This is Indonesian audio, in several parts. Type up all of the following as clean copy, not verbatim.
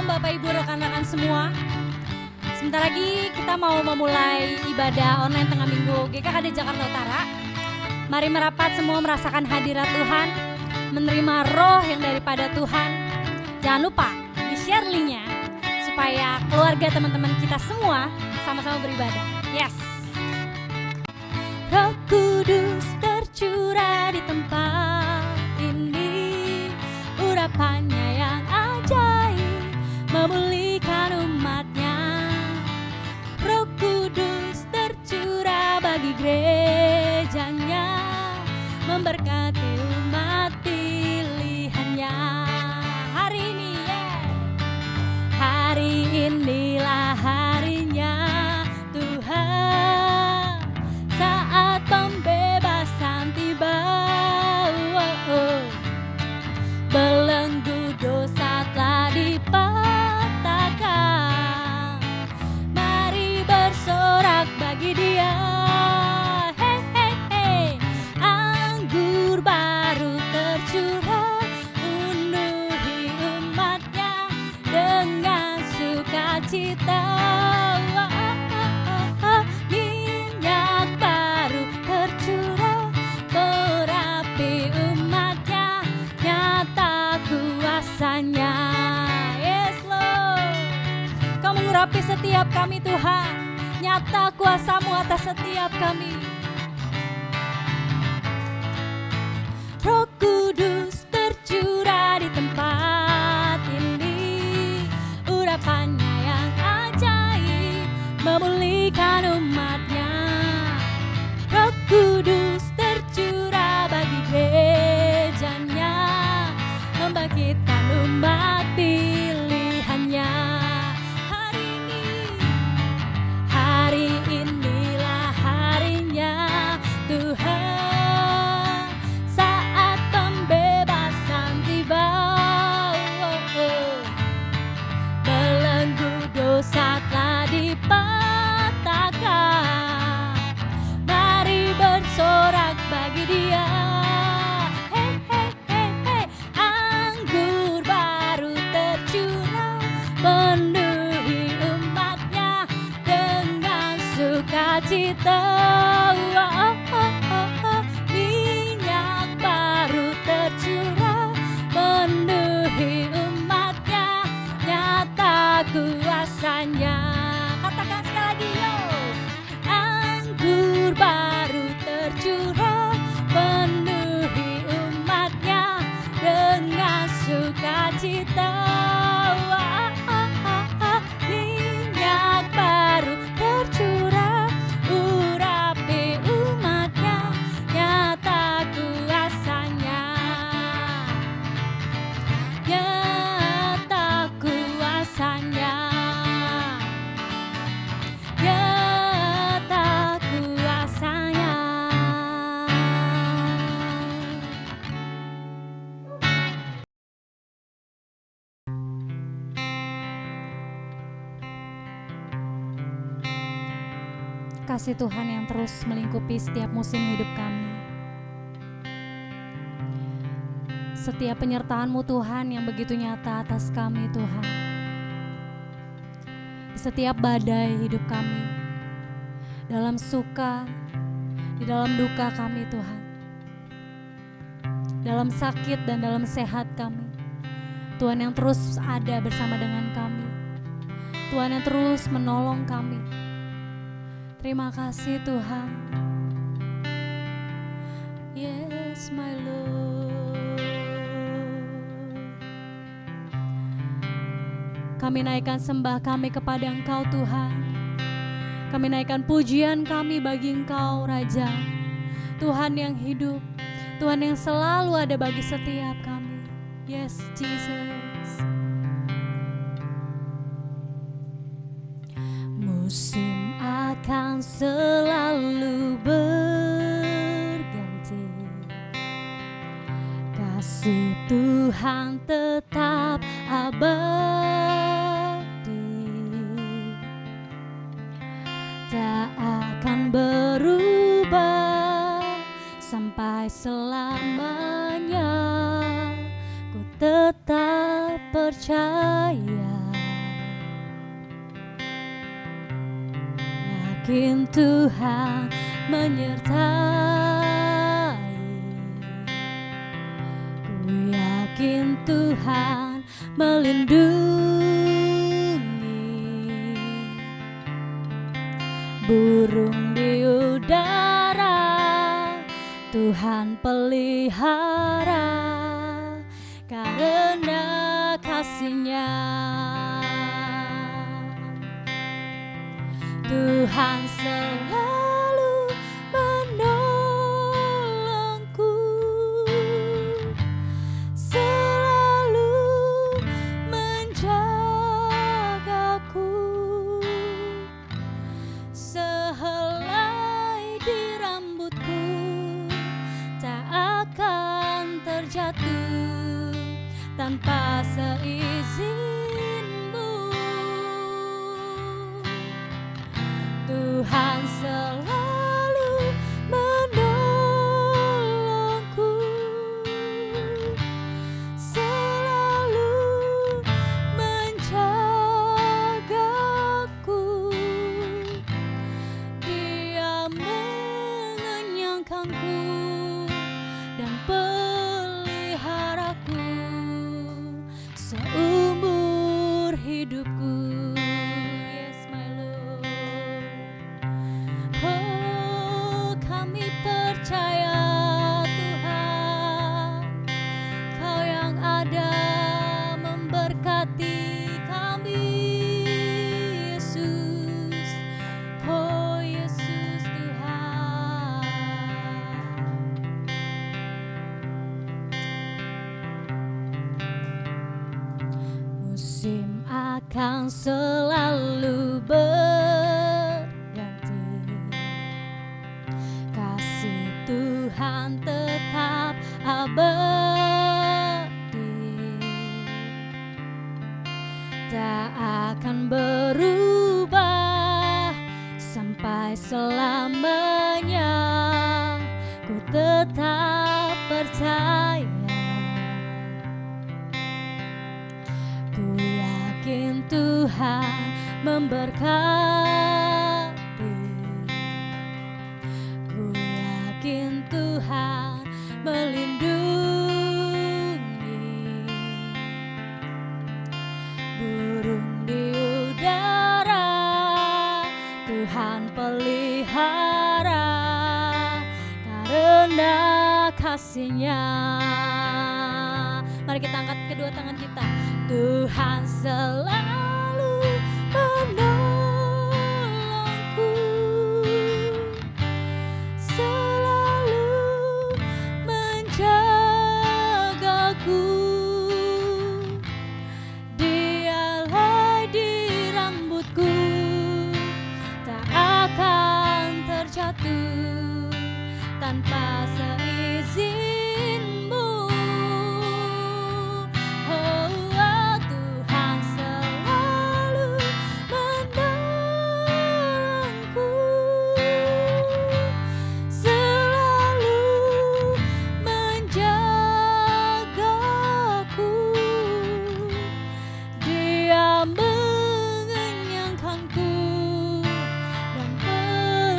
malam Bapak Ibu rekan-rekan semua. Sebentar lagi kita mau memulai ibadah online tengah minggu GKKD Jakarta Utara. Mari merapat semua merasakan hadirat Tuhan, menerima roh yang daripada Tuhan. Jangan lupa di-share linknya supaya keluarga teman-teman kita semua sama-sama beribadah. Yes. Roh Kudus tercurah di tempat ini, urapannya yang ajaib memulihkan umatnya. Roh Kudus tercurah bagi gerejanya, memberkati umat pilihannya. Hari ini hari inilah harinya Tuhan, saat pembebasan tiba. Belenggu dosa telah dipatahkan, mari bersorak bagi Dia. Hey, hey, hey. Anggur baru tercurah, penuhi umatnya dengan sukacita. Minyak baru tercurah, berapi umatnya, nyata kuasanya. Yes Lord, Kau mengurapi setiap kami Tuhan, nyata kuasa-Mu atas setiap kami. Roh Kudus tercurah di tempat ini, urapannya yang ajaib memulihkan umatnya. Roh Kudus tercurah bagi gerejanya, membangkitkan umat pilihannya. Hari inilah harinya Tuhan, saat pembebasan tiba. Belenggu dosa telah dipatahkan, mari bersorak bagi Dia. Hey, hey, hey, hey. Anggur baru tercurah, penuhi umatnya dengan sukacita. Minyak baru tercurah, penuhi umatnya, nyata kuasanya. Katakan sekali lagi yo. Anggur baru tercurah, penuhi umatnya dengan sukacita. Minyak baru tercurah, urapi umatnya, nyata kuasanya. Nyata kuasanya, nyata kuasanya. Kasih Tuhan yang terus melingkupi setiap musim hidup kami. Setiap penyertaan-Mu Tuhan yang begitu nyata atas kami Tuhan. Di setiap badai hidup kami, dalam suka, di dalam duka kami Tuhan. Dalam sakit dan dalam sehat kami, Tuhan yang terus ada bersama dengan kami. Tuhan yang terus menolong kami. Terima kasih Tuhan. Yes my Lord. Kami naikkan sembah kami kepada Engkau Tuhan. Kami naikkan pujian kami bagi Engkau Raja, Tuhan yang hidup, Tuhan yang selalu ada bagi setiap kami. Yes Jesus. Musim akan selalu berganti, kasih Tuhan tetap abadi, tak akan berubah sampai selamanya. Ku tetap percaya yakin Tuhan menyertai. Ku yakin Tuhan melindungi. Burung di udara Tuhan pelihara karena kasih-Nya. Tuhan selalu menolongku, selalu menjagaku. Sehelai di rambutku tak akan terjatuh tanpa seizinmu. Tuhan selalu menolongku, selalu menjagaku. Dia mengenyangkanku dan peliharaku seumur hidupku. Yes, my Lord. Oh, kami percaya Tuhan, Kau yang ada memberkati kami, Yesus. Oh, Yesus Tuhan. Musim akan selalu berganti, kasih Tuhan tetap abadi, tak akan berubah sampai selamanya. Ku tetap percaya. Ku yakin Tuhan memberkati. Ku yakin Tuhan melindungi. Burung di udara Tuhan pelihara karena kasih-Nya. Mari kita angkat kedua tangan kita. Tuhan selalu menolongku, selalu menjagaku. Dialah di rambutku tak akan terjatuh tanpa seizinmu. Tuhan selalu menolongku, selalu menjagaku. Dia mengenyangkanku dan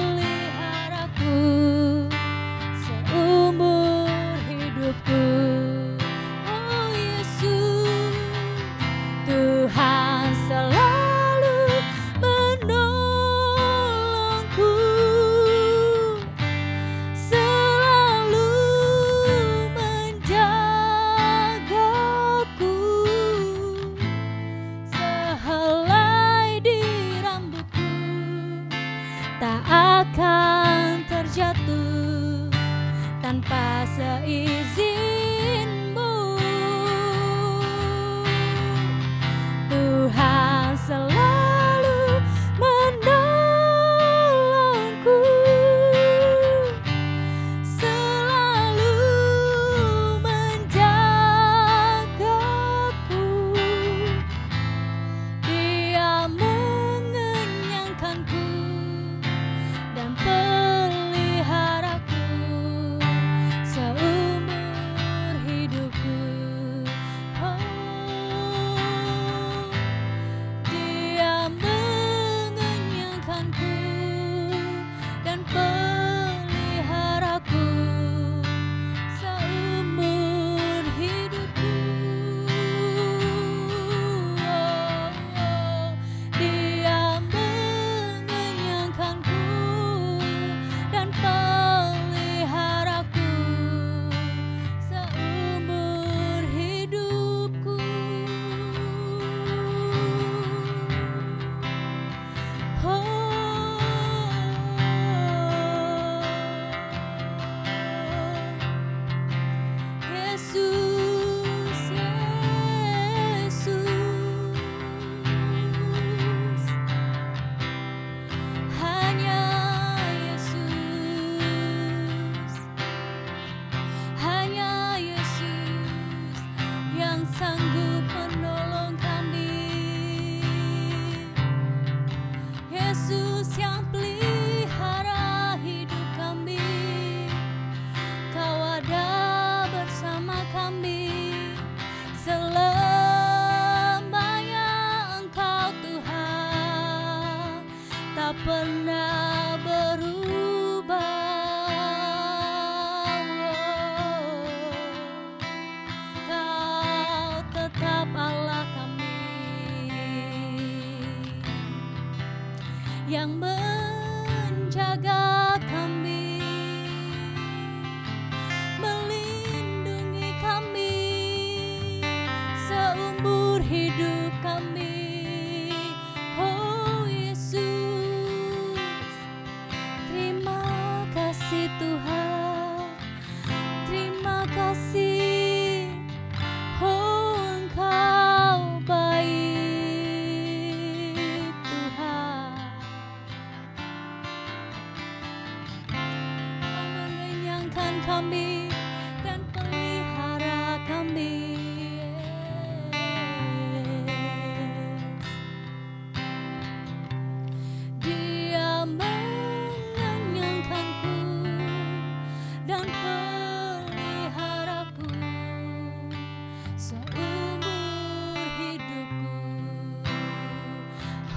peliharaku seumur hidupku. Oh Yesus, Tuhan selalu menolongku, selalu menjagaku. Sehelai di rambutku tak akan terjatuh tanpa seizinmu. Tuhan selalu menolongku, selalu menjagaku. Dia mengenyangkanku dan peliharaku seumur kami dan pelihara kami. Dia mengenyangkanku dan peliharaku seumur hidupku.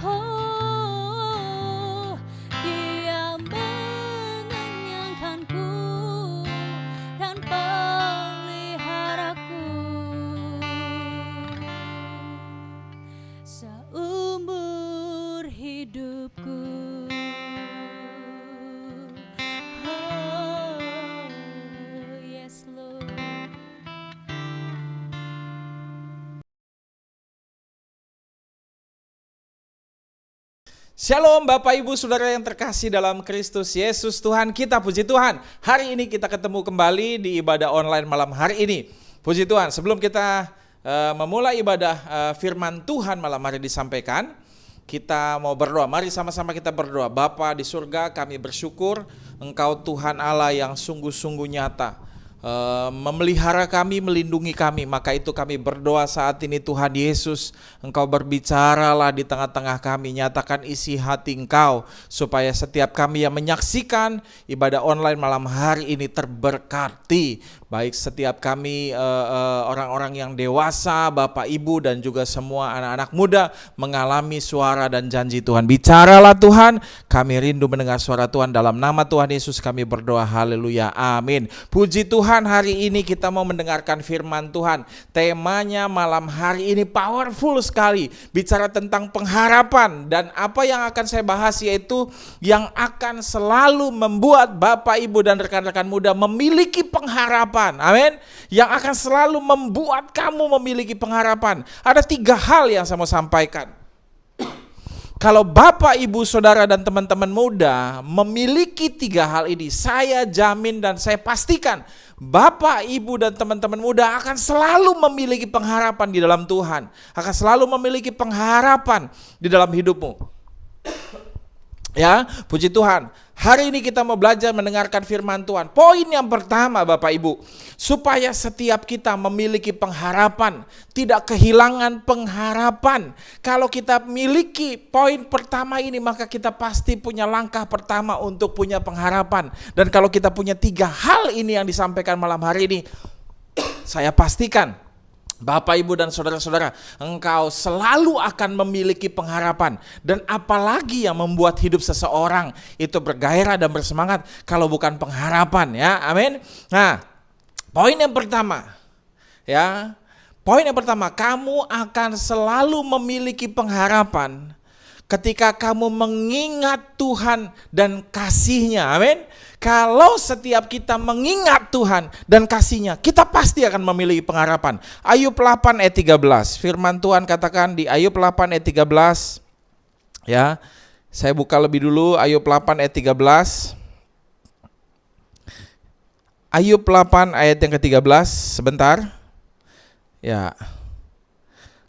Oh, Dia mengenyangkanku dan peliharaku seumur hidupku. Oh, yes Lord. Shalom Bapak Ibu Saudara yang terkasih dalam Kristus Yesus Tuhan kita, puji Tuhan. Hari ini kita ketemu kembali di ibadah online malam hari ini. Puji Tuhan, sebelum kita memulai ibadah firman Tuhan malam hari disampaikan, kita mau berdoa. Mari sama-sama kita berdoa. Bapa di surga, kami bersyukur Engkau Tuhan Allah yang sungguh-sungguh nyata, memelihara kami, melindungi kami. Maka itu kami berdoa saat ini, Tuhan Yesus, Engkau berbicaralah di tengah-tengah kami, nyatakan isi hati Engkau, supaya setiap kami yang menyaksikan ibadah online malam hari ini terberkati. Baik setiap kami orang-orang yang dewasa, Bapak Ibu dan juga semua anak-anak muda mengalami suara dan janji Tuhan. Bicaralah Tuhan, kami rindu mendengar suara Tuhan. Dalam nama Tuhan Yesus kami berdoa, haleluya, amin. Puji Tuhan, hari ini kita mau mendengarkan firman Tuhan. Temanya malam hari ini powerful sekali, bicara tentang pengharapan. Dan apa yang akan saya bahas yaitu yang akan selalu membuat Bapak Ibu dan rekan-rekan muda memiliki pengharapan. Amin. Yang akan selalu membuat kamu memiliki pengharapan. Ada 3 hal yang saya mau sampaikan. Kalau Bapak, Ibu, Saudara dan teman-teman muda memiliki 3 hal ini, saya jamin dan saya pastikan Bapak, Ibu dan teman-teman muda akan selalu memiliki pengharapan di dalam Tuhan. Akan selalu memiliki pengharapan di dalam hidupmu. Ya, puji Tuhan. Hari ini kita mau belajar mendengarkan firman Tuhan. Poin yang pertama Bapak Ibu, supaya setiap kita memiliki pengharapan, tidak kehilangan pengharapan. Kalau kita miliki poin pertama ini, maka kita pasti punya langkah pertama untuk punya pengharapan. Dan kalau kita punya 3 hal ini yang disampaikan malam hari ini, saya pastikan Bapak, Ibu, dan saudara-saudara, engkau selalu akan memiliki pengharapan. Dan apalagi yang membuat hidup seseorang itu bergairah dan bersemangat kalau bukan pengharapan, ya, amin. Nah, poin yang pertama, ya, poin yang pertama, kamu akan selalu memiliki pengharapan ketika kamu mengingat Tuhan dan kasih-Nya, amin. Kalau setiap kita mengingat Tuhan dan kasih-Nya, kita pasti akan memiliki pengharapan. Ayub 8 ayat 13, firman Tuhan katakan di Ayub 8 ayat 13, ya, saya buka lebih dulu Ayub 8 ayat 13. Ayub 8 ayat yang ke-13, sebentar, ya.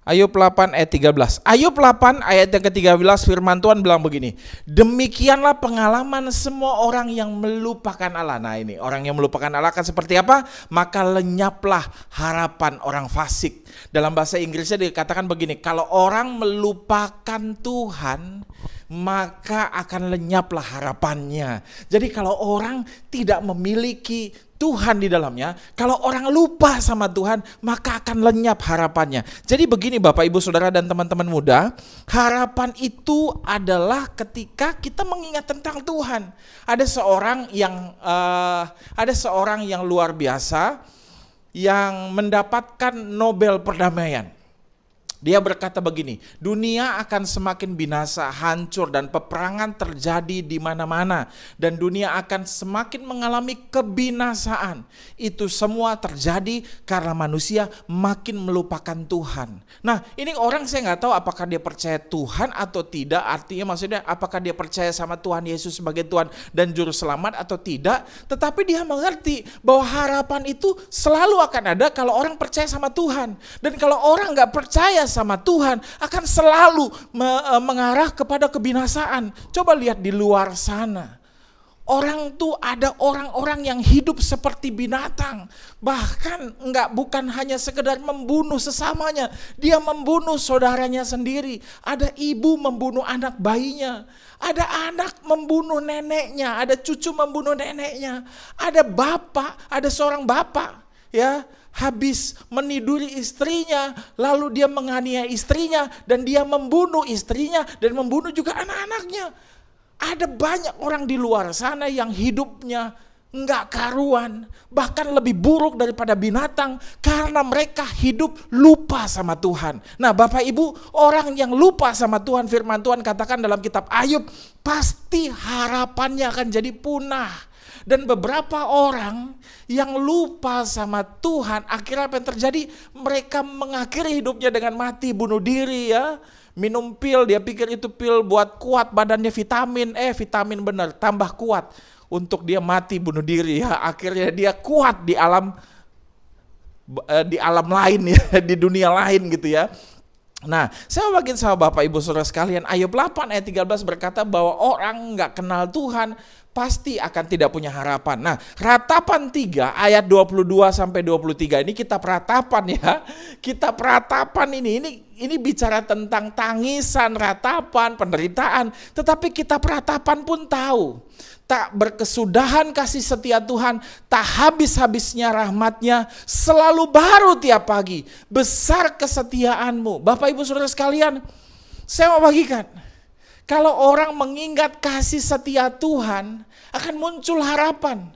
Ayub 8 ayat 13. Ayub 8 ayat yang ke-13 firman Tuhan bilang begini. Demikianlah pengalaman semua orang yang melupakan Allah. Nah ini, orang yang melupakan Allah akan seperti apa? Maka lenyaplah harapan orang fasik. Dalam bahasa Inggrisnya dikatakan begini. Kalau orang melupakan Tuhan, maka akan lenyaplah harapannya. Jadi kalau orang tidak memiliki Tuhan di dalamnya, kalau orang lupa sama Tuhan, maka akan lenyap harapannya. Jadi begini Bapak, Ibu, Saudara dan teman-teman muda, harapan itu adalah ketika kita mengingat tentang Tuhan. Ada seorang yang luar biasa yang mendapatkan Nobel perdamaian. Dia berkata begini, dunia akan semakin binasa, hancur dan peperangan terjadi di mana-mana. Dan dunia akan semakin mengalami kebinasaan. Itu semua terjadi karena manusia makin melupakan Tuhan. Nah ini orang saya nggak tahu apakah dia percaya Tuhan atau tidak. Artinya maksudnya apakah dia percaya sama Tuhan Yesus sebagai Tuhan dan Juru Selamat atau tidak. Tetapi dia mengerti bahwa harapan itu selalu akan ada kalau orang percaya sama Tuhan. Dan kalau orang nggak percaya sama Tuhan akan selalu mengarah kepada kebinasaan. Coba lihat di luar sana. Orang tuh ada orang-orang yang hidup seperti binatang. Bahkan bukan hanya sekedar membunuh sesamanya, dia membunuh saudaranya sendiri. Ada ibu membunuh anak bayinya, ada anak membunuh neneknya, ada cucu membunuh neneknya, ada seorang bapak ya habis meniduri istrinya, lalu dia menganiaya istrinya dan dia membunuh istrinya dan membunuh juga anak-anaknya. Ada banyak orang di luar sana yang hidupnya enggak karuan, bahkan lebih buruk daripada binatang karena mereka hidup lupa sama Tuhan. Nah, Bapak Ibu, orang yang lupa sama Tuhan, firman Tuhan katakan dalam kitab Ayub, pasti harapannya akan jadi punah. Dan beberapa orang yang lupa sama Tuhan, akhirnya apa yang terjadi? Mereka mengakhiri hidupnya dengan mati, bunuh diri ya. Minum pil, dia pikir itu pil buat kuat badannya, vitamin benar, tambah kuat untuk dia mati bunuh diri ya. Akhirnya dia kuat di alam lain ya, di dunia lain gitu ya. Nah, saya bagiin sama Bapak Ibu Saudara sekalian, Ayub 8 ayat 13 berkata bahwa orang nggak kenal Tuhan pasti akan tidak punya harapan. Nah, Ratapan 3 ayat 22 sampai 23 ini kitab Ratapan ya. Kitab Ratapan ini bicara tentang tangisan, ratapan, penderitaan, tetapi kitab Ratapan pun tahu tak berkesudahan kasih setia Tuhan, tak habis-habisnya rahmatnya, selalu baru tiap pagi, besar kesetiaanmu. Bapak Ibu Saudara sekalian, saya mau bagikan, kalau orang mengingat kasih setia Tuhan, akan muncul harapan.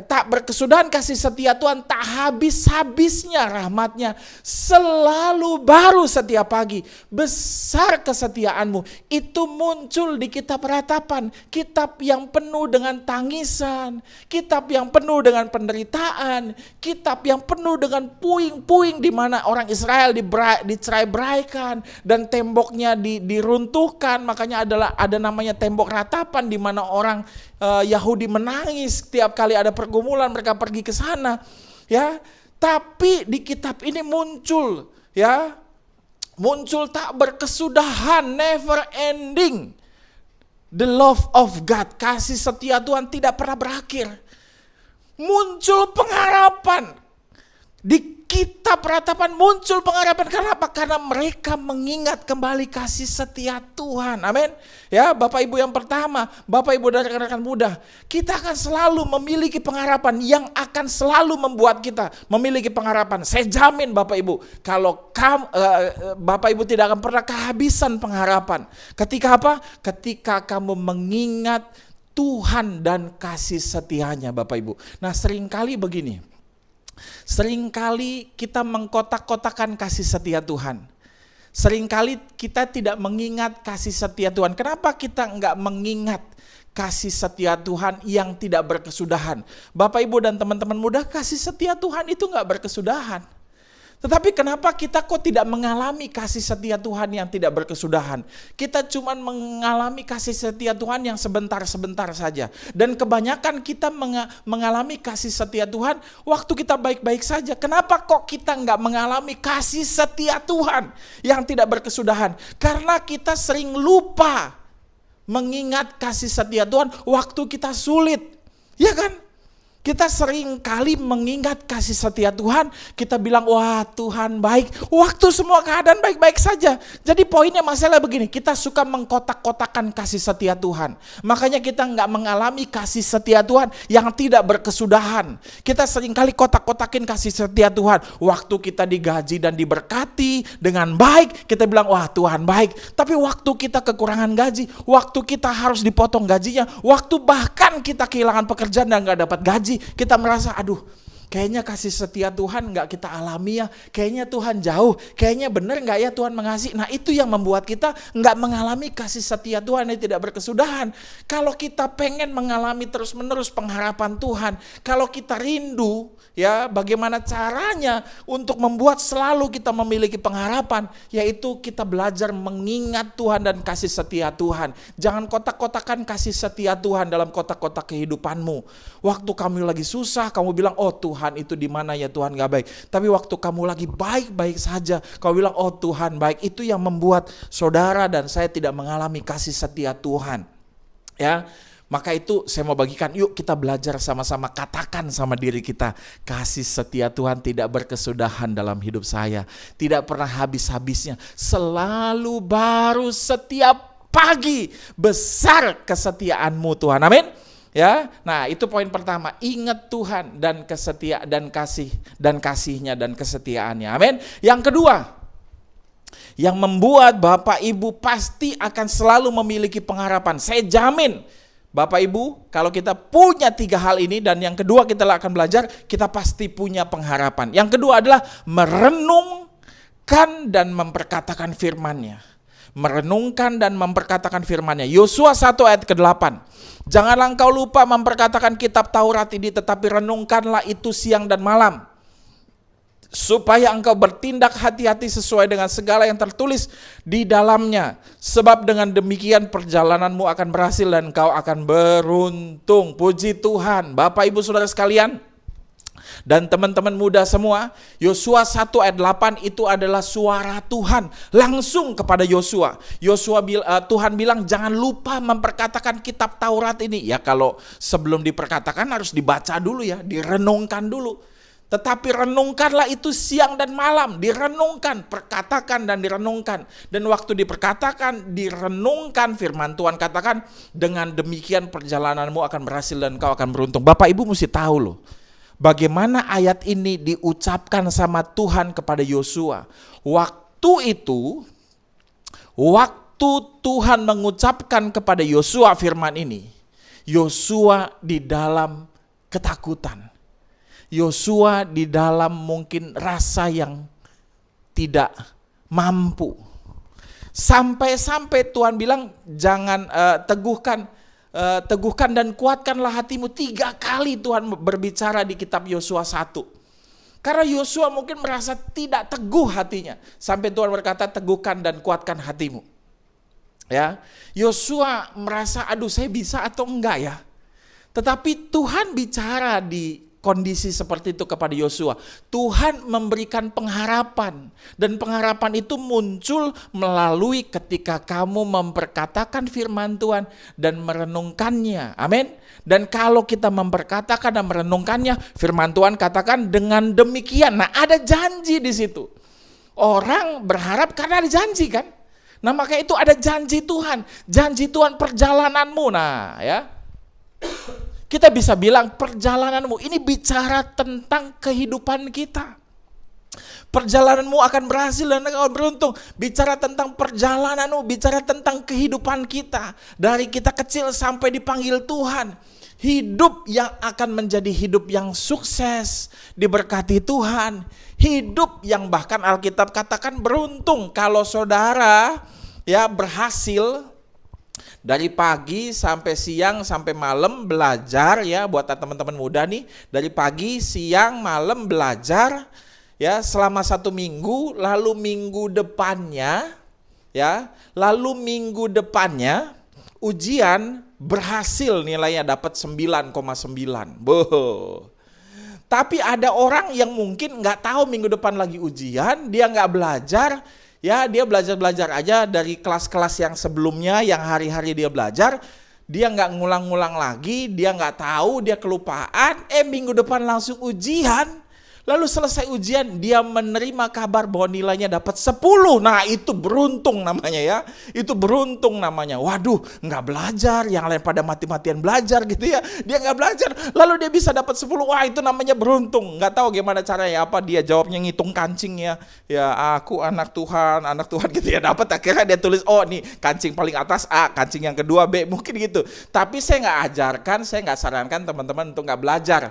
Tak berkesudahan kasih setia Tuhan, tak habis-habisnya rahmatnya, selalu baru setiap pagi, besar kesetiaanmu. Itu muncul di kitab Ratapan, kitab yang penuh dengan tangisan, kitab yang penuh dengan penderitaan, kitab yang penuh dengan puing-puing di mana orang Israel dicerai-beraikan dan temboknya diruntuhkan. Makanya ada namanya tembok Ratapan di mana orang Yahudi menangis setiap kali ada pergumulan, mereka pergi ke sana ya. Tapi di kitab ini muncul tak berkesudahan, never ending, the love of God, kasih setia Tuhan tidak pernah berakhir. Muncul pengharapan di kitab Ratapan, muncul pengharapan. Kenapa? Karena mereka mengingat kembali kasih setia Tuhan. Amin. Ya, Bapak Ibu yang pertama, Bapak Ibu dan rekan-rekan muda, kita akan selalu memiliki pengharapan yang akan selalu membuat kita memiliki pengharapan. Saya jamin Bapak Ibu, kalau Bapak Ibu tidak akan pernah kehabisan pengharapan. Ketika apa? Ketika kamu mengingat Tuhan dan kasih setianya, Bapak Ibu. Nah, seringkali begini. Seringkali kita mengkotak-kotakan kasih setia Tuhan. Seringkali kita tidak mengingat kasih setia Tuhan. Kenapa kita enggak mengingat kasih setia Tuhan yang tidak berkesudahan? Bapak Ibu dan teman-teman muda, kasih setia Tuhan itu enggak berkesudahan. Tetapi kenapa kita kok tidak mengalami kasih setia Tuhan yang tidak berkesudahan? Kita cuma mengalami kasih setia Tuhan yang sebentar-sebentar saja. Dan kebanyakan kita mengalami kasih setia Tuhan waktu kita baik-baik saja. Kenapa kok kita nggak mengalami kasih setia Tuhan yang tidak berkesudahan? Karena kita sering lupa mengingat kasih setia Tuhan waktu kita sulit. Ya kan? Kita sering kali mengingat kasih setia Tuhan, kita bilang, wah Tuhan baik, waktu semua keadaan baik-baik saja. Jadi poinnya masalah begini, kita suka mengkotak-kotakan kasih setia Tuhan. Makanya kita nggak mengalami kasih setia Tuhan yang tidak berkesudahan. Kita sering kali kotak-kotakin kasih setia Tuhan. Waktu kita digaji dan diberkati dengan baik, kita bilang, wah Tuhan baik. Tapi waktu kita kekurangan gaji, waktu kita harus dipotong gajinya, waktu bahkan kita kehilangan pekerjaan dan nggak dapat gaji, kita merasa aduh kayaknya kasih setia Tuhan nggak kita alami ya, kayaknya Tuhan jauh, kayaknya benar nggak ya Tuhan mengasihi. Nah itu yang membuat kita nggak mengalami kasih setia Tuhan yang tidak berkesudahan. Kalau kita pengen mengalami terus menerus pengharapan Tuhan, kalau kita rindu ya bagaimana caranya untuk membuat selalu kita memiliki pengharapan, yaitu kita belajar mengingat Tuhan dan kasih setia Tuhan. Jangan kotak-kotakan kasih setia Tuhan dalam kotak-kotak kehidupanmu. Waktu kamu lagi susah, kamu bilang, oh Tuhan itu di mana ya Tuhan gak baik. Tapi waktu kamu lagi baik-baik saja, kamu bilang, oh Tuhan baik. Itu yang membuat saudara dan saya tidak mengalami kasih setia Tuhan. Ya, Maka itu saya mau bagikan, yuk kita belajar sama-sama, katakan sama diri kita, kasih setia Tuhan tidak berkesudahan dalam hidup saya, tidak pernah habis-habisnya, selalu baru setiap pagi, besar kesetiaanmu Tuhan, amin. Ya, nah itu poin pertama, ingat Tuhan dan kasihnya dan kesetiaannya, amin. Yang kedua, yang membuat Bapak Ibu pasti akan selalu memiliki pengharapan, saya jamin. Bapak Ibu, kalau kita punya 3 hal ini dan yang kedua kita akan belajar, kita pasti punya pengharapan. Yang kedua adalah merenungkan dan memperkatakan firman-Nya. Merenungkan dan memperkatakan firman-Nya. Yosua 1 ayat ke-8. Janganlah engkau lupa memperkatakan kitab Taurat ini, tetapi renungkanlah itu siang dan malam, supaya engkau bertindak hati-hati sesuai dengan segala yang tertulis di dalamnya. Sebab dengan demikian perjalananmu akan berhasil dan engkau akan beruntung. Puji Tuhan. Bapak Ibu Saudara sekalian dan teman-teman muda semua, Yosua 1 ayat 8 itu adalah suara Tuhan langsung kepada Yosua. Tuhan bilang jangan lupa memperkatakan kitab Taurat ini. Ya kalau sebelum diperkatakan harus dibaca dulu ya, direnungkan dulu. Tetapi renungkanlah itu siang dan malam, direnungkan, perkatakan dan direnungkan. Dan waktu diperkatakan, direnungkan, firman Tuhan katakan, dengan demikian perjalananmu akan berhasil dan kau akan beruntung. Bapak Ibu mesti tahu loh, bagaimana ayat ini diucapkan sama Tuhan kepada Yosua. Waktu Tuhan mengucapkan kepada Yosua firman ini, Yosua di dalam ketakutan. Yosua di dalam mungkin rasa yang tidak mampu. Sampai-sampai Tuhan bilang jangan teguhkan dan kuatkanlah hatimu. 3 kali Tuhan berbicara di kitab Yosua 1. Karena Yosua mungkin merasa tidak teguh hatinya. Sampai Tuhan berkata teguhkan dan kuatkan hatimu. Ya, Yosua merasa aduh saya bisa atau enggak ya. Tetapi Tuhan bicara di kondisi seperti itu kepada Yosua. Tuhan memberikan pengharapan dan pengharapan itu muncul melalui ketika kamu memperkatakan firman Tuhan dan merenungkannya. Amin. Dan kalau kita memperkatakan dan merenungkannya, firman Tuhan katakan dengan demikian. Nah, ada janji di situ. Orang berharap karena ada janji kan. Nah, maka itu ada janji Tuhan. Janji Tuhan perjalananmu. Nah, ya. Kita bisa bilang perjalananmu ini bicara tentang kehidupan kita. Perjalananmu akan berhasil dan akan beruntung. Bicara tentang perjalananmu, bicara tentang kehidupan kita. Dari kita kecil sampai dipanggil Tuhan. Hidup yang akan menjadi hidup yang sukses, diberkati Tuhan. Hidup yang bahkan Alkitab katakan beruntung. Kalau saudara ya berhasil dari pagi sampai siang sampai malam belajar ya, buat teman-teman muda nih, dari pagi, siang, malam belajar ya selama 1 minggu, lalu minggu depannya ujian berhasil nilainya dapat 9,9. Boh. Tapi ada orang yang mungkin nggak tahu minggu depan lagi ujian, dia nggak belajar. Ya, dia belajar aja dari kelas-kelas yang sebelumnya, yang hari-hari dia belajar, dia nggak ngulang-ngulang lagi, dia nggak tahu, dia kelupaan, minggu depan langsung ujian. Lalu selesai ujian, dia menerima kabar bahwa nilainya dapat 10. Nah, itu beruntung namanya ya. Itu beruntung namanya. Waduh, nggak belajar, yang lain pada mati-matian belajar gitu ya. Dia nggak belajar, lalu dia bisa dapat 10. Wah, itu namanya beruntung. Nggak tahu gimana caranya, apa dia jawabnya ngitung kancing ya. Ya, aku anak Tuhan gitu ya. Dapat akhirnya dia tulis, oh nih kancing paling atas A, kancing yang kedua B, mungkin gitu. Tapi saya nggak ajarkan, saya nggak sarankan teman-teman untuk nggak belajar.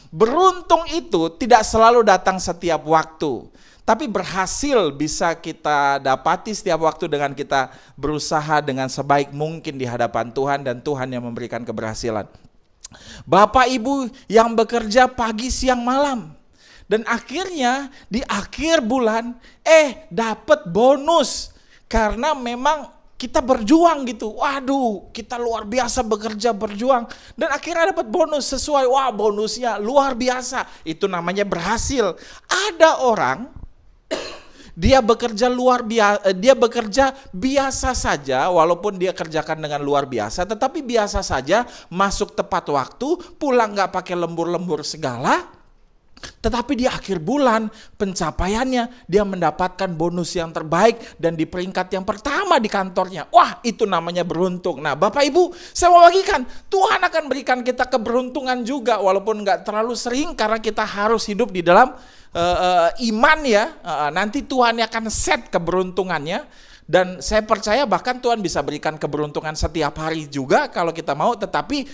Beruntung itu tidak selalu datang setiap waktu, tapi berhasil bisa kita dapati setiap waktu dengan kita berusaha dengan sebaik mungkin di hadapan Tuhan dan Tuhan yang memberikan keberhasilan. Bapak Ibu yang bekerja pagi siang malam dan akhirnya di akhir bulan dapat bonus karena memang kita berjuang gitu. Waduh, kita luar biasa bekerja, berjuang. Dan akhirnya dapat bonus sesuai. Wah, bonusnya luar biasa. Itu namanya berhasil. Ada orang Dia bekerja dia bekerja biasa saja, walaupun dia kerjakan dengan luar biasa, tetapi biasa saja, masuk tepat waktu, pulang nggak pakai lembur-lembur segala. Tetapi di akhir bulan pencapaiannya dia mendapatkan bonus yang terbaik dan di peringkat yang pertama di kantornya. Wah, itu namanya beruntung. Nah, Bapak Ibu, saya mau bagikan, Tuhan akan berikan kita keberuntungan juga, walaupun nggak terlalu sering karena kita harus hidup di dalam iman ya. Nanti Tuhan akan set keberuntungannya. Dan saya percaya bahkan Tuhan bisa berikan keberuntungan setiap hari juga kalau kita mau, tetapi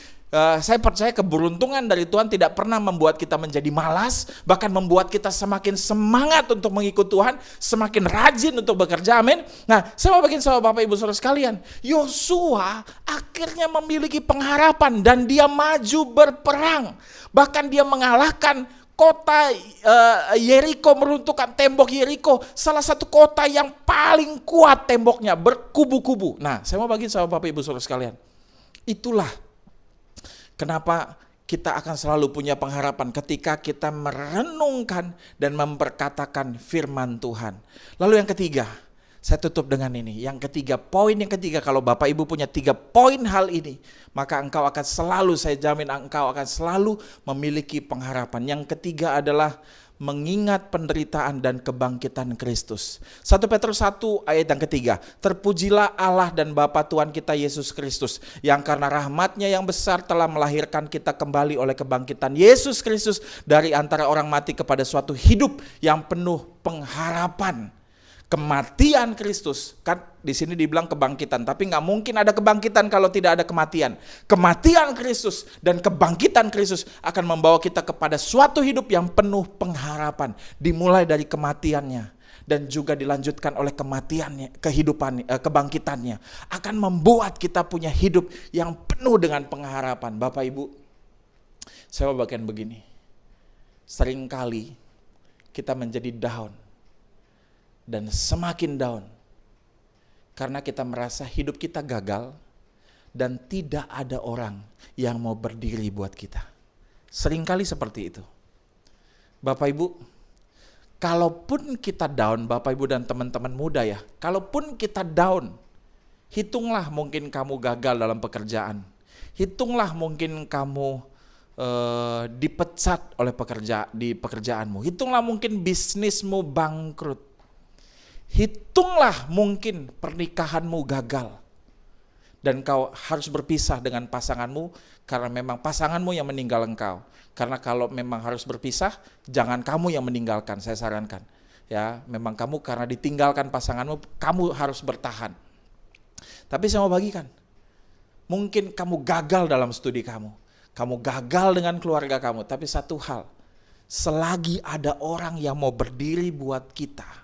saya percaya keberuntungan dari Tuhan tidak pernah membuat kita menjadi malas, bahkan membuat kita semakin semangat untuk mengikut Tuhan, semakin rajin untuk bekerja, amin. Nah, saya mau bagiin sama Bapak Ibu Saudara sekalian, Yosua akhirnya memiliki pengharapan dan dia maju berperang, bahkan dia mengalahkan kota Yeriko, meruntuhkan tembok Yeriko, salah satu kota yang paling kuat temboknya, berkubu-kubu. Nah, saya mau bagiin sama Bapak Ibu Saudara sekalian, itulah kenapa kita akan selalu punya pengharapan ketika kita merenungkan dan memperkatakan firman Tuhan. Lalu yang ketiga, saya tutup dengan ini. Yang ketiga, poin yang ketiga, kalau Bapak Ibu punya 3 poin hal ini, maka engkau akan selalu, saya jamin engkau akan selalu memiliki pengharapan. Yang ketiga adalah mengingat penderitaan dan kebangkitan Kristus. 1 Petrus 1 ayat yang ketiga, terpujilah Allah dan Bapa Tuhan kita Yesus Kristus, yang karena rahmatnya yang besar telah melahirkan kita kembali oleh kebangkitan Yesus Kristus dari antara orang mati kepada suatu hidup yang penuh pengharapan. Kematian Kristus, kan di sini dibilang kebangkitan, tapi nggak mungkin ada kebangkitan kalau tidak ada kematian. Kematian Kristus dan kebangkitan Kristus akan membawa kita kepada suatu hidup yang penuh pengharapan, dimulai dari kematiannya dan juga dilanjutkan oleh kematiannya, kebangkitannya akan membuat kita punya hidup yang penuh dengan pengharapan. Bapak Ibu, saya mau bagian begini, seringkali kita menjadi down dan semakin down karena kita merasa hidup kita gagal dan tidak ada orang yang mau berdiri buat kita. Seringkali seperti itu. Bapak Ibu, kalaupun kita down, Bapak Ibu dan teman-teman muda ya, kalaupun kita down, hitunglah mungkin kamu gagal dalam pekerjaan. Hitunglah mungkin kamu dipecat oleh di pekerjaanmu. Hitunglah mungkin bisnismu bangkrut. Hitunglah mungkin pernikahanmu gagal dan kau harus berpisah dengan pasanganmu karena memang pasanganmu yang meninggal engkau. Karena kalau memang harus berpisah, jangan kamu yang meninggalkan, saya sarankan. Ya, memang kamu karena ditinggalkan pasanganmu, kamu harus bertahan. Tapi saya mau bagikan, mungkin kamu gagal dalam studi kamu gagal dengan keluarga kamu, tapi satu hal, selagi ada orang yang mau berdiri buat kita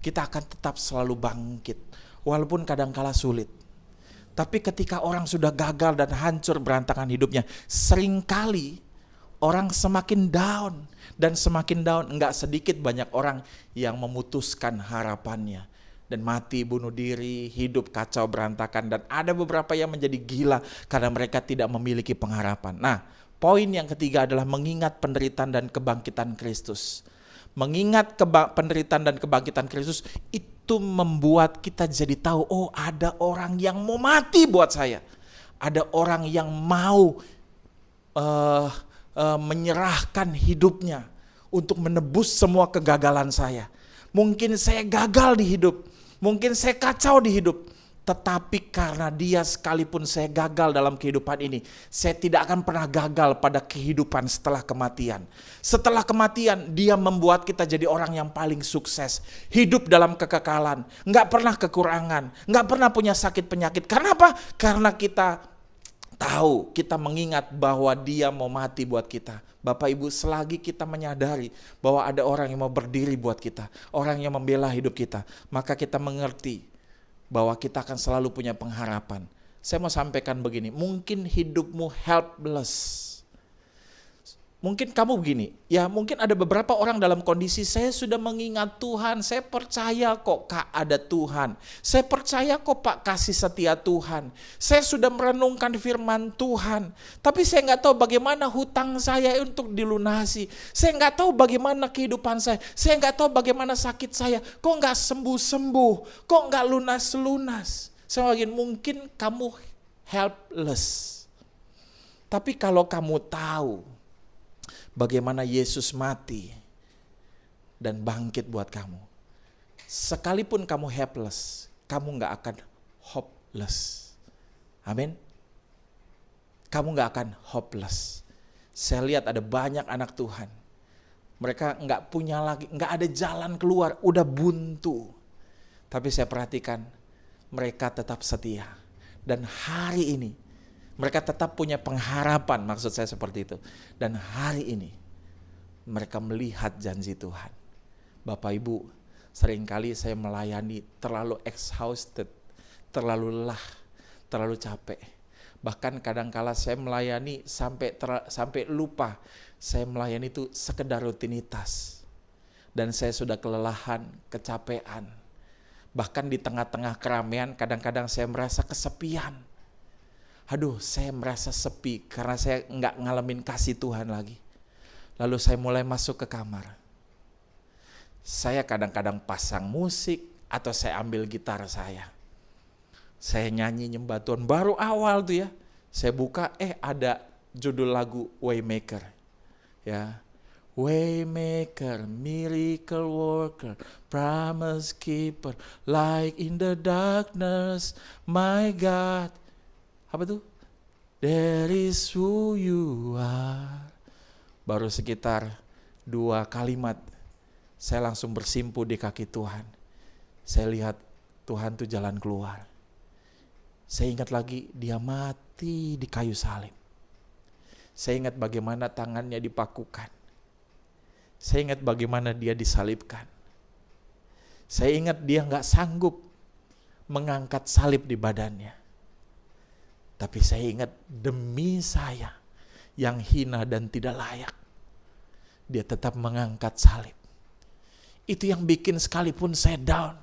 akan tetap selalu bangkit, walaupun kadangkala sulit. Tapi ketika orang sudah gagal dan hancur berantakan hidupnya, seringkali orang semakin down dan semakin down. Enggak sedikit banyak orang yang memutuskan harapannya dan mati, bunuh diri, hidup kacau berantakan, dan ada beberapa yang menjadi gila karena mereka tidak memiliki pengharapan. Nah, poin yang ketiga adalah mengingat penderitaan dan kebangkitan Kristus. Mengingat penderitaan dan kebangkitan Kristus itu membuat kita jadi tahu, oh ada orang yang mau mati buat saya. Ada orang yang mau menyerahkan hidupnya untuk menebus semua kegagalan saya. Mungkin saya gagal di hidup, mungkin saya kacau di hidup. Tetapi karena dia, sekalipun saya gagal dalam kehidupan ini, saya tidak akan pernah gagal pada kehidupan setelah kematian. Setelah kematian, dia membuat kita jadi orang yang paling sukses. Hidup dalam kekekalan, nggak pernah kekurangan, nggak pernah punya sakit penyakit. Karena apa? Karena kita tahu, kita mengingat bahwa dia mau mati buat kita. Bapak Ibu, selagi kita menyadari bahwa ada orang yang mau berdiri buat kita, orang yang membela hidup kita, maka kita mengerti bahwa kita akan selalu punya pengharapan. Saya mau sampaikan begini, mungkin hidupmu helpless. Mungkin kamu begini, ya mungkin ada beberapa orang dalam kondisi saya sudah mengingat Tuhan, saya percaya kok Kak ada Tuhan, saya percaya kok Pak kasih setia Tuhan, saya sudah merenungkan firman Tuhan, tapi saya nggak tahu bagaimana hutang saya untuk dilunasi, saya nggak tahu bagaimana kehidupan saya nggak tahu bagaimana sakit saya, kok nggak sembuh-sembuh, kok nggak lunas-lunas. Mungkin kamu helpless. Tapi kalau kamu tahu bagaimana Yesus mati dan bangkit buat kamu, sekalipun kamu helpless, kamu gak akan hopeless. Amin. Kamu gak akan hopeless. Saya lihat ada banyak anak Tuhan, mereka gak punya lagi, gak ada jalan keluar, udah buntu. Tapi saya perhatikan, mereka tetap setia. Dan hari ini mereka tetap punya pengharapan, maksud saya seperti itu. Dan hari ini mereka melihat janji Tuhan. Bapak Ibu, seringkali saya melayani terlalu exhausted, terlalu lelah, terlalu capek. Bahkan kadangkala saya melayani sampai lupa saya melayani itu sekedar rutinitas. Dan saya sudah kelelahan, kecapean. Bahkan di tengah-tengah keramaian kadang-kadang saya merasa kesepian. Aduh, saya merasa sepi karena saya nggak ngalamin kasih Tuhan lagi. Lalu saya mulai masuk ke kamar. Saya kadang-kadang pasang musik atau saya ambil gitar saya. Saya nyanyi nyembah Tuhan. Baru awal tuh ya, saya buka ada judul lagu Waymaker. Ya, Waymaker, miracle worker, promise keeper, light in the darkness, my God. Apa tuh? There is who you are. Baru sekitar 2 kalimat, saya langsung bersimpu di kaki Tuhan. Saya lihat Tuhan tuh jalan keluar. Saya ingat lagi dia mati di kayu salib. Saya ingat bagaimana tangannya dipakukan. Saya ingat bagaimana dia disalibkan. Saya ingat dia gak sanggup mengangkat salib di badannya. Tapi saya ingat demi saya yang hina dan tidak layak, dia tetap mengangkat salib. Itu yang bikin sekalipun saya down,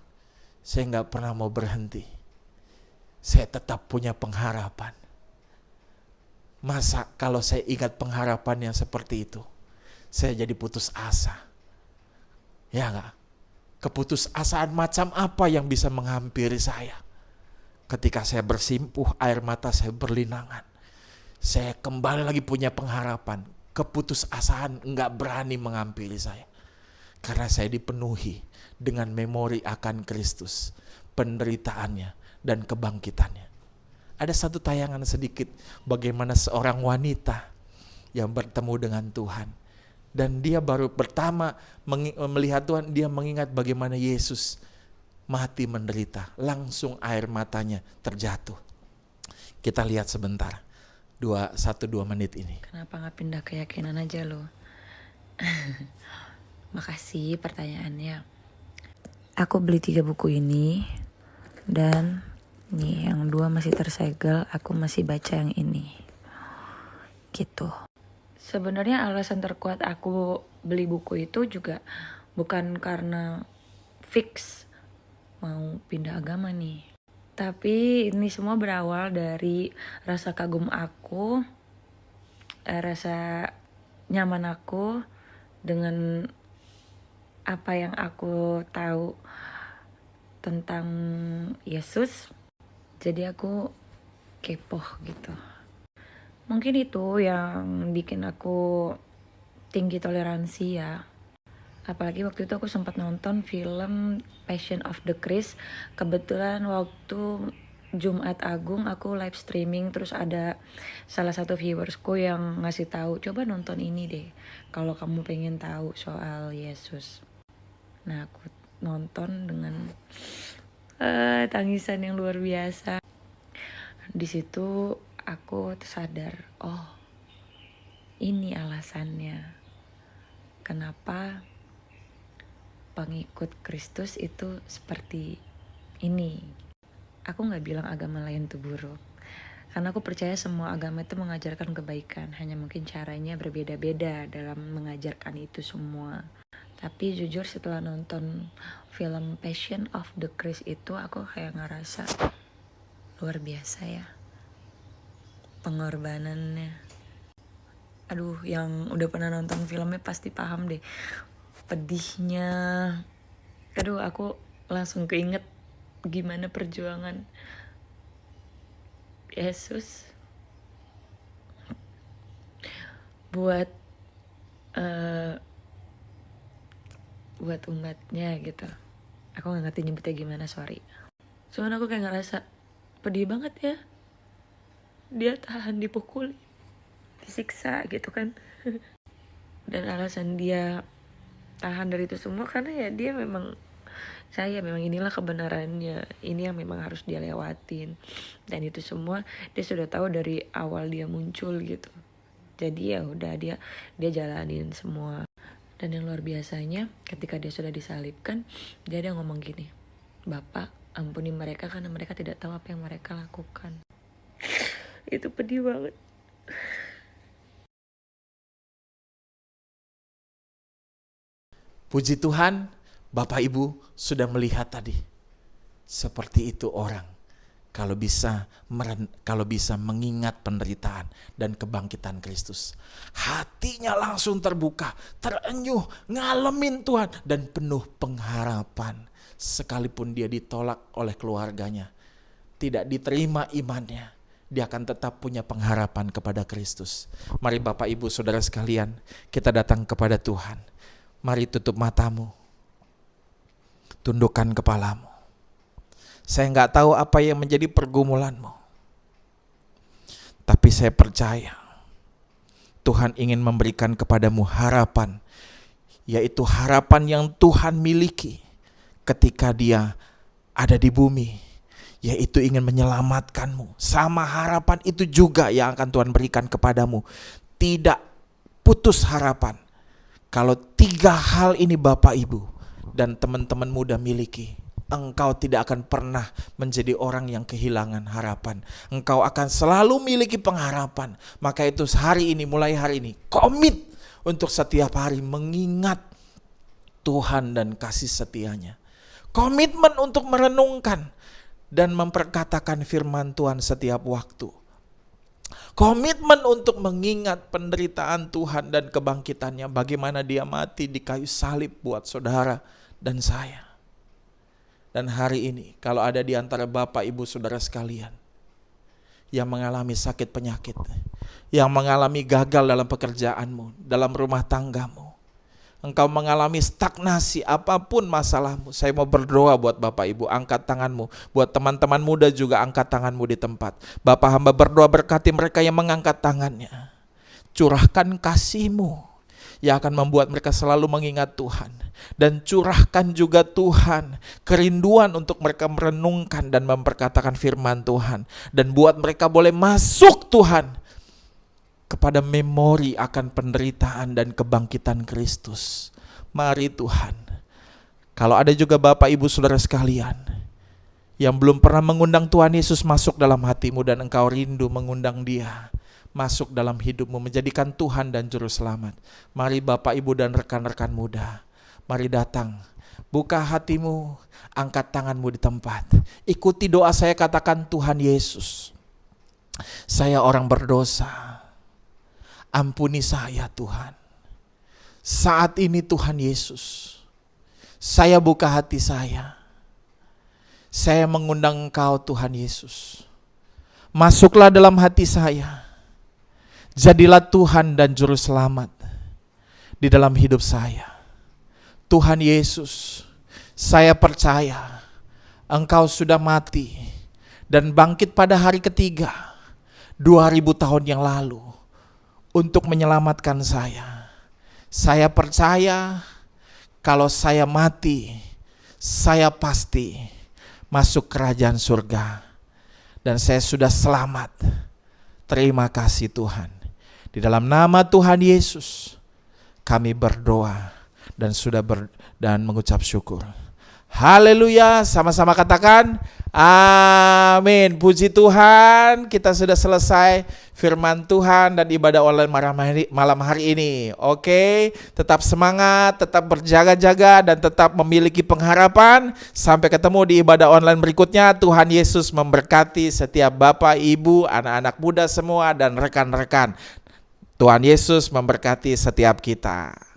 saya gak pernah mau berhenti. Saya tetap punya pengharapan. Masa kalau saya ingat pengharapan yang seperti itu, saya jadi putus asa? Ya gak? Keputusasaan macam apa yang bisa menghampiri saya? Ketika saya bersimpuh, air mata saya berlinangan. Saya kembali lagi punya pengharapan. Keputusasaan enggak berani menghampiri saya. Karena saya dipenuhi dengan memori akan Kristus, penderitaannya dan kebangkitannya. Ada satu tayangan sedikit bagaimana seorang wanita yang bertemu dengan Tuhan. Dan dia baru pertama melihat Tuhan, dia mengingat bagaimana Yesus mati menderita, langsung air matanya terjatuh. Kita lihat sebentar, 1-2 menit ini. Kenapa gak pindah keyakinan aja lo? Makasih pertanyaannya. Aku beli 3 buku ini, dan nih yang 2 masih tersegel, aku masih baca yang ini. Gitu. Sebenarnya alasan terkuat aku beli buku itu juga bukan karena fix mau pindah agama nih. Tapi ini semua berawal dari rasa kagum aku, rasa nyaman aku dengan apa yang aku tahu tentang Yesus. Jadi aku kepo gitu. Mungkin itu yang bikin aku tinggi toleransi ya. Apalagi waktu itu aku sempat nonton film Passion of the Christ. Kebetulan waktu Jumat Agung aku live streaming, terus ada salah satu viewersku yang ngasih tahu, coba nonton ini deh kalau kamu pengen tahu soal Yesus. Nah aku nonton dengan tangisan yang luar biasa. Di situ aku tersadar, oh ini alasannya kenapa pengikut Kristus itu seperti ini. Aku gak bilang agama lain itu buruk. Karena aku percaya semua agama itu mengajarkan kebaikan, hanya mungkin caranya berbeda-beda dalam mengajarkan itu semua. Tapi jujur setelah nonton film Passion of the Christ itu, aku kayak ngerasa luar biasa ya pengorbanannya. Aduh, yang udah pernah nonton filmnya pasti paham deh pedihnya. Aduh, aku langsung keinget gimana perjuangan Yesus buat buat umatnya gitu. Aku nggak ngerti nyebutnya gimana, sorry. Cuman aku kayak ngerasa pedih banget ya. Dia tahan dipukul, disiksa gitu kan. Dan alasan dia tahan dari itu semua karena ya dia memang inilah kebenarannya, ini yang memang harus dia lewatin, dan itu semua dia sudah tahu dari awal dia muncul gitu. Jadi ya udah dia jalanin semua. Dan yang luar biasanya ketika dia sudah disalibkan, dia ada ngomong gini, Bapak ampuni mereka karena mereka tidak tahu apa yang mereka lakukan. Itu pedih banget. Puji Tuhan, Bapak Ibu sudah melihat tadi. Seperti itu orang kalau bisa mengingat penderitaan dan kebangkitan Kristus. Hatinya langsung terbuka, terenyuh, ngalamin Tuhan dan penuh pengharapan. Sekalipun dia ditolak oleh keluarganya, tidak diterima imannya, dia akan tetap punya pengharapan kepada Kristus. Mari Bapak Ibu Saudara sekalian, kita datang kepada Tuhan. Mari tutup matamu, tundukkan kepalamu. Saya nggak tahu apa yang menjadi pergumulanmu, tapi saya percaya Tuhan ingin memberikan kepadamu harapan, yaitu harapan yang Tuhan miliki ketika Dia ada di bumi, yaitu ingin menyelamatkanmu. Sama harapan itu juga yang akan Tuhan berikan kepadamu. Tidak putus harapan. Kalau 3 hal ini Bapak Ibu dan teman-teman muda miliki, engkau tidak akan pernah menjadi orang yang kehilangan harapan. Engkau akan selalu miliki pengharapan. Maka itu mulai hari ini, komit untuk setiap hari mengingat Tuhan dan kasih setia-Nya. Komitmen untuk merenungkan dan memperkatakan firman Tuhan setiap waktu. Komitmen untuk mengingat penderitaan Tuhan dan kebangkitannya, bagaimana Dia mati di kayu salib buat saudara dan saya. Dan hari ini kalau ada di antara Bapak Ibu Saudara sekalian yang mengalami sakit penyakit, yang mengalami gagal dalam pekerjaanmu, dalam rumah tanggamu, engkau mengalami stagnasi apapun masalahmu, saya mau berdoa buat Bapak Ibu, angkat tanganmu. Buat teman-teman muda juga angkat tanganmu di tempat. Bapak hamba berdoa berkati mereka yang mengangkat tangannya. Curahkan kasih-Mu yang akan membuat mereka selalu mengingat Tuhan. Dan curahkan juga Tuhan kerinduan untuk mereka merenungkan dan memperkatakan firman Tuhan. Dan buat mereka boleh masuk Tuhan kepada memori akan penderitaan dan kebangkitan Kristus. Mari Tuhan, kalau ada juga Bapak Ibu Saudara sekalian yang belum pernah mengundang Tuhan Yesus masuk dalam hatimu dan engkau rindu mengundang Dia masuk dalam hidupmu, menjadikan Tuhan dan Juru Selamat. Mari Bapak Ibu dan rekan-rekan muda, mari datang, buka hatimu, angkat tanganmu di tempat. Ikuti doa saya, katakan, Tuhan Yesus, saya orang berdosa, ampuni saya Tuhan. Saat ini Tuhan Yesus, saya buka hati saya. Saya mengundang Engkau Tuhan Yesus. Masuklah dalam hati saya. Jadilah Tuhan dan Juru Selamat di dalam hidup saya. Tuhan Yesus, saya percaya Engkau sudah mati dan bangkit pada hari ketiga 2000 tahun yang lalu untuk menyelamatkan saya. Saya percaya kalau saya mati, saya pasti masuk kerajaan surga. Dan saya sudah selamat. Terima kasih Tuhan. Di dalam nama Tuhan Yesus, kami berdoa dan mengucap syukur. Haleluya, sama-sama katakan Amin. Puji Tuhan, kita sudah selesai firman Tuhan dan ibadah online malam hari ini. Oke, tetap semangat, tetap berjaga-jaga dan tetap memiliki pengharapan. Sampai ketemu di ibadah online berikutnya. Tuhan Yesus memberkati setiap bapak, ibu, anak-anak muda semua dan rekan-rekan. Tuhan Yesus memberkati setiap kita.